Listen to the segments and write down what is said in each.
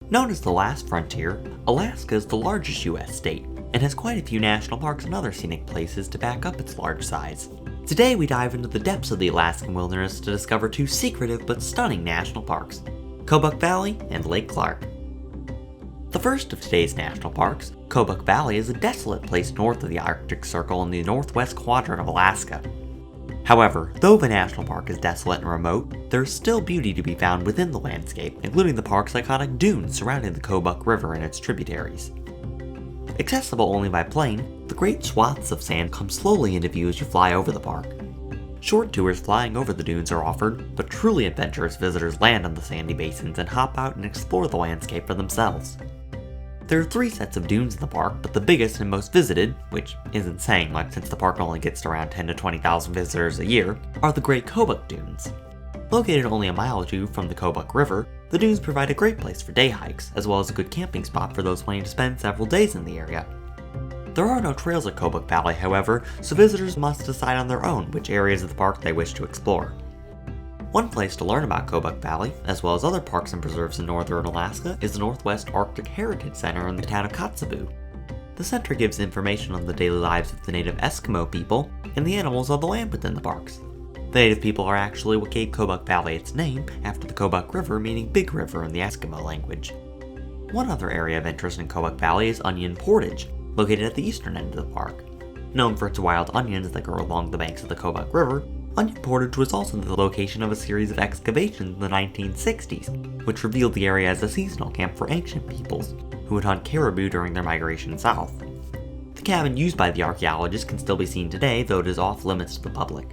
Known as the last frontier, Alaska is the largest U.S. state and has quite a few national parks and other scenic places to back up its large size. Today we dive into the depths of the Alaskan wilderness to discover two secretive but stunning national parks, Kobuk Valley and Lake Clark. The first of today's national parks, Kobuk Valley, is a desolate place north of the Arctic Circle in the northwest quadrant of Alaska. However, though the national park is desolate and remote, there is still beauty to be found within the landscape, including the park's iconic dunes surrounding the Kobuk River and its tributaries. Accessible only by plane, the great swaths of sand come slowly into view as you fly over the park. Short tours flying over the dunes are offered, but truly adventurous visitors land on the sandy basins and hop out and explore the landscape for themselves. There are 3 sets of dunes in the park, but the biggest and most visited, which isn't saying much since the park only gets around 10 to 20,000 visitors a year, are the Great Kobuk Dunes. Located only a mile or two from the Kobuk River, the dunes provide a great place for day hikes, as well as a good camping spot for those planning to spend several days in the area. There are no trails at Kobuk Valley, however, so visitors must decide on their own which areas of the park they wish to explore. One place to learn about Kobuk Valley, as well as other parks and preserves in northern Alaska, is the Northwest Arctic Heritage Center in the town of Kotzebue. The center gives information on the daily lives of the native Eskimo people and the animals of the land within the parks. The native people are actually what gave Kobuk Valley its name, after the Kobuk River meaning Big River in the Eskimo language. One other area of interest in Kobuk Valley is Onion Portage, located at the eastern end of the park. Known for its wild onions that grow along the banks of the Kobuk River, Onion Portage was also the location of a series of excavations in the 1960s, which revealed the area as a seasonal camp for ancient peoples who would hunt caribou during their migration south. The cabin used by the archaeologists can still be seen today, though it is off limits to the public.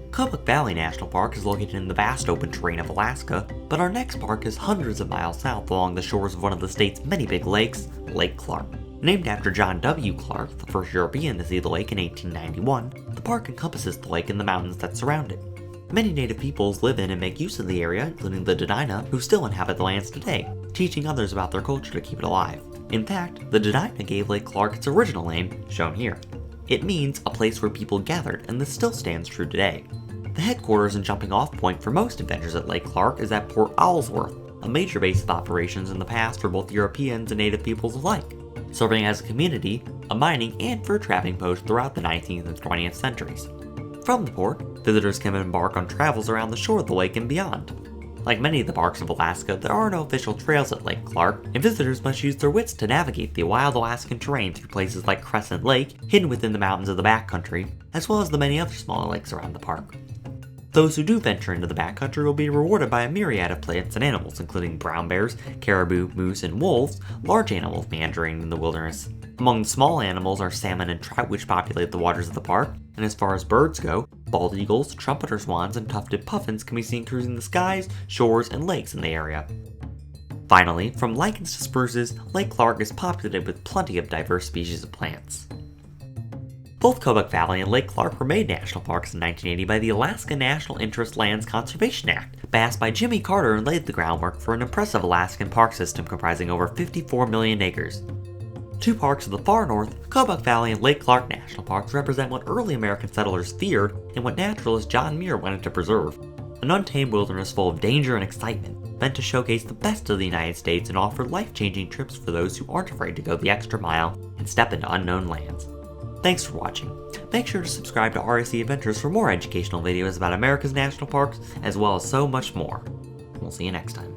Kobuk Valley National Park is located in the vast open terrain of Alaska, but our next park is hundreds of miles south along the shores of one of the state's many big lakes, Lake Clark. Named after John W. Clark, the first European to see the lake in 1891, the park encompasses the lake and the mountains that surround it. Many native peoples live in and make use of the area, including the Dena'ina, who still inhabit the lands today, teaching others about their culture to keep it alive. In fact, the Dena'ina gave Lake Clark its original name, shown here. It means a place where people gathered, and this still stands true today. The headquarters and jumping off point for most adventures at Lake Clark is at Port Alsworth, a major base of operations in the past for both Europeans and native peoples alike, serving as a community, a mining, and fur trapping post throughout the 19th and 20th centuries. From the port, visitors can embark on travels around the shore of the lake and beyond. Like many of the parks of Alaska, there are no official trails at Lake Clark, and visitors must use their wits to navigate the wild Alaskan terrain through places like Crescent Lake, hidden within the mountains of the backcountry, as well as the many other smaller lakes around the park. Those who do venture into the backcountry will be rewarded by a myriad of plants and animals, including brown bears, caribou, moose, and wolves, large animals meandering in the wilderness. Among the small animals are salmon and trout, which populate the waters of the park, and as far as birds go, bald eagles, trumpeter swans, and tufted puffins can be seen cruising the skies, shores, and lakes in the area. Finally, from lichens to spruces, Lake Clark is populated with plenty of diverse species of plants. Both Kobuk Valley and Lake Clark were made national parks in 1980 by the Alaska National Interest Lands Conservation Act, passed by Jimmy Carter, and laid the groundwork for an impressive Alaskan park system comprising over 54 million acres. 2 parks of the far north, Kobuk Valley and Lake Clark National Parks, represent what early American settlers feared and what naturalist John Muir wanted to preserve: an untamed wilderness full of danger and excitement, meant to showcase the best of the United States and offer life-changing trips for those who aren't afraid to go the extra mile and step into unknown lands. Thanks for watching. Make sure to subscribe to RSC Adventures for more educational videos about America's national parks, as well as so much more. We'll see you next time.